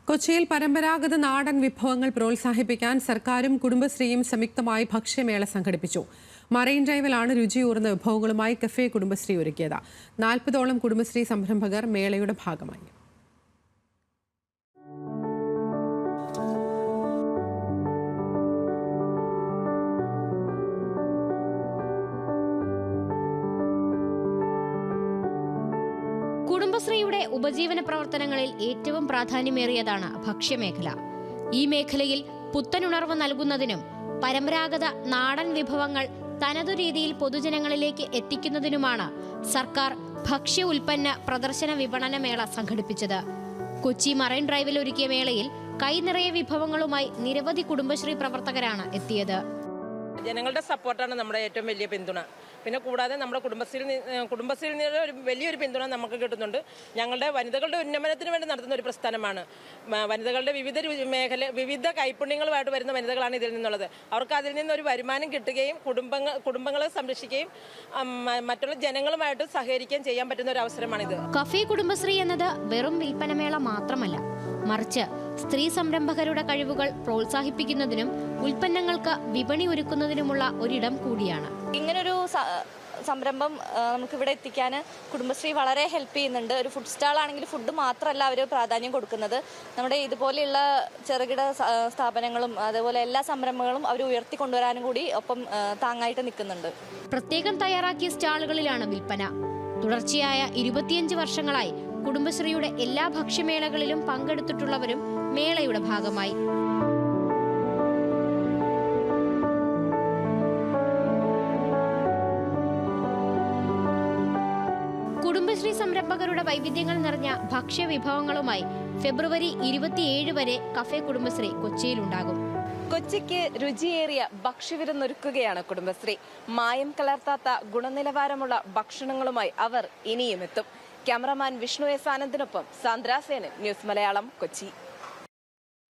കൊച്ചിയിൽ പരമ്പരാഗത നാടൻ വിഭവങ്ങൾ പ്രോത്സാഹിപ്പിക്കാൻ സർക്കാരും കുടുംബശ്രീയും സംയുക്തമായി ഭക്ഷ്യമേള സംഘടിപ്പിച്ചു. മറൈൻ ഡ്രൈവിലാണ് രുചിയൂറുന്ന വിഭവങ്ങളുമായി കഫേ കുടുംബശ്രീ ഒരുക്കിയത്. 40ഓളം കുടുംബശ്രീ സംരംഭകർ മേളയുടെ ഭാഗമായി. കുടുംബശ്രീയുടെ ഉപജീവന പ്രവർത്തനങ്ങളിൽ ഏറ്റവും പ്രാധാന്യമേറിയതാണ് ഭക്ഷ്യമേഖല. ഈ മേഖലയിൽ പുത്തനുണർവ് നൽകുന്നതിനും പരമ്പരാഗത നാടൻ വിഭവങ്ങൾ തനതു രീതിയിൽ പൊതുജനങ്ങളിലേക്ക് എത്തിക്കുന്നതിനുമാണ് സർക്കാർ ഭക്ഷ്യ ഉൽപ്പന്ന പ്രദർശന വിപണന മേള സംഘടിപ്പിച്ചത്. കൊച്ചി മറൈൻ ഡ്രൈവിൽ ഒരുക്കിയ മേളയിൽ കൈനിറയെ വിഭവങ്ങളുമായി നിരവധി കുടുംബശ്രീ പ്രവർത്തകരാണ് എത്തിയത്. ജനങ്ങളുടെ സപ്പോർട്ടാണ് നമ്മുടെ ഏറ്റവും വലിയ പിന്തുണ. പിന്നെ കൂടാതെ നമ്മുടെ കുടുംബശ്രീയിൽ നിന്ന് ഒരു വലിയൊരു പിന്തുണ നമുക്ക് കിട്ടുന്നുണ്ട്. ഞങ്ങളുടെ വനിതകളുടെ ഉന്നമനത്തിന് വേണ്ടി നടത്തുന്ന ഒരു പ്രസ്ഥാനമാണ്. വനിതകളുടെ വിവിധ കൈപുണ്യങ്ങളുമായിട്ട് വരുന്ന വനിതകളാണ് ഇതിൽ നിന്നുള്ളത്. അവർക്ക് അതിൽ നിന്നൊരു വരുമാനം കിട്ടുകയും കുടുംബങ്ങളെ സംരക്ഷിക്കുകയും മറ്റുള്ള ജനങ്ങളുമായിട്ട് സഹകരിക്കുകയും ചെയ്യാൻ പറ്റുന്ന ഒരു അവസരമാണിത്. കഫേ കുടുംബശ്രീ എന്നത് വെറും വിൽപ്പനമേള മാത്രമല്ല, മറിച്ച് സ്ത്രീ സംരംഭകരുടെ കഴിവുകൾ പ്രോത്സാഹിപ്പിക്കുന്നതിനും ഉൽപ്പന്നങ്ങൾക്ക് വിപണി ഒരുക്കുന്നതിനുമുള്ള ഒരിടം കൂടിയാണ്. ഇങ്ങനൊരു സംരംഭം നമുക്കിവിടെ എത്തിക്കാൻ കുടുംബശ്രീ വളരെ ഹെൽപ്പ് ചെയ്യുന്നുണ്ട്. ഒരു ഫുഡ് സ്റ്റാൾ ആണെങ്കിൽ ഫുഡ് മാത്രമല്ല അവർ പ്രാധാന്യം കൊടുക്കുന്നത്. നമ്മുടെ ഇതുപോലെയുള്ള ചെറുകിട സ്ഥാപനങ്ങളും അതേപോലെ എല്ലാ സംരംഭങ്ങളും അവർ ഉയർത്തിക്കൊണ്ടുവരാനും കൂടി ഒപ്പം താങ്ങായിട്ട് നിൽക്കുന്നുണ്ട്. പ്രത്യേകം തയ്യാറാക്കിയ സ്റ്റാളുകളിലാണ് വിൽപ്പന. തുടർച്ചയായ 25 വർഷങ്ങളായി കുടുംബശ്രീയുടെ എല്ലാ ഭക്ഷ്യമേളകളിലും പങ്കെടുത്തിട്ടുള്ളവരും മേളയുടെ ഭാഗമായി. കുടുംബശ്രീ സംരംഭകരുടെ വൈവിധ്യങ്ങൾ നിറഞ്ഞ ഭക്ഷ്യവിഭവങ്ങളുമായി ഫെബ്രുവരി 27 വരെ കഫേ കുടുംബശ്രീ കൊച്ചിയിലുണ്ടാകും. കൊച്ചിക്ക് രുചിയേറിയ ഭക്ഷ്യവിരുന്നൊരുക്കുകയാണ് കുടുംബശ്രീ. മായം കലർത്താത്ത ഗുണനിലവാരമുള്ള ഭക്ഷണങ്ങളുമായി അവർ ഇനിയും എത്തും. ക്യാമറമാൻ വിഷ്ണു എസ് ആനന്ദിനൊപ്പം സാന്ദ്ര സേനൻ, ന്യൂസ് മലയാളം, കൊച്ചി.